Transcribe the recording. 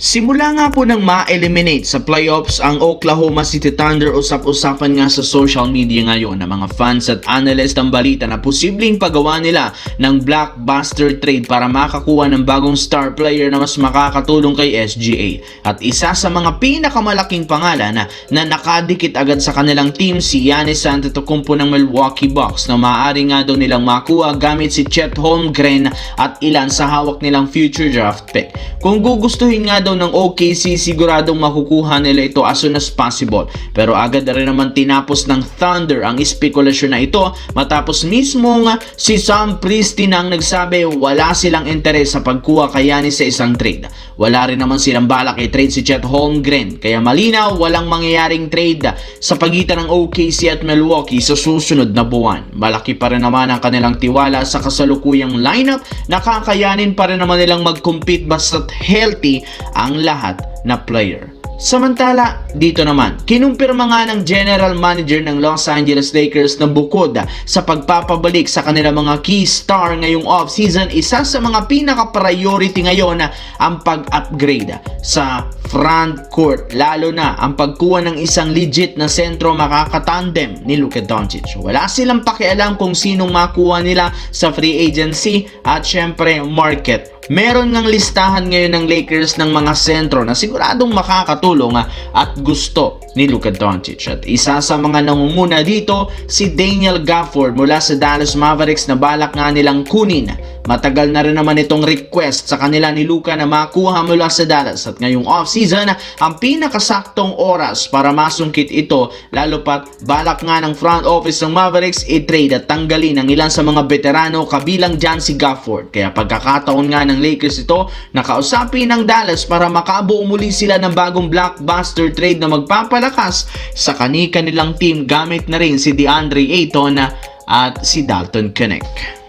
Simula nga po nang ma-eliminate sa playoffs ang Oklahoma City Thunder, usap-usapan nga sa social media ngayon ng mga fans at analyst ang balita na posibleng pagawa nila ng blockbuster trade para makakuha ng bagong star player na mas makakatulong kay SGA. At isa sa mga pinakamalaking pangalan na nakadikit agad sa kanilang team si Giannis Antetokounmpo ng Milwaukee Bucks na maaari nga daw nilang makuha gamit si Chet Holmgren at ilan sa hawak nilang future draft pick. Kung gugustuhin nga daw ng OKC, siguradong makukuha nila ito as soon as possible. Pero agad na rin naman tinapos ng Thunder ang espekulasyon na ito matapos mismo nga si Sam Presti nang nagsabi wala silang interes sa pagkuha kay Giannis sa isang trade. Wala rin naman silang balak i-trade si Chet Holmgren, kaya malinaw walang mangyayaring trade sa pagitan ng OKC at Milwaukee sa susunod na buwan. Malaki pa rin naman ang kanilang tiwala sa kasalukuyang lineup, nakakayanin pa rin naman nilang mag-compete basta't healthy ang lahat na player. Samantala, dito naman, kinumpirma nga ng general manager ng Los Angeles Lakers na bukod sa pagpapabalik sa kanilang mga key star ngayong off-season, isa sa mga pinaka-priority ngayon ang pag-upgrade sa front court, lalo na ang pagkuha ng isang legit na sentro makakatandem ni Luka Doncic. Wala silang pakialam kung sinong makuha nila sa free agency at syempre market. Meron ngang listahan ngayon ng Lakers ng mga sentro na siguradong makakatulong at gusto ni Luka Doncic. At isa sa mga nangunguna dito, si Daniel Gafford mula sa Dallas Mavericks na balak nga nilang kunin. Matagal na rin naman itong request sa kanila ni Luka na makuha mula sa Dallas at ngayong off-season ang pinakasaktong oras para masungkit ito, lalo pat balak nga ng front office ng Mavericks i-trade at tanggalin ang ilan sa mga veterano kabilang dyan si Gafford. Kaya pagkakataon nga ng Lakers ito na kausapin ng Dallas para makabuo muli sila ng bagong blockbuster trade na magpapalakas sa kanilang team gamit na rin si DeAndre Ayton at si Dalton Knecht.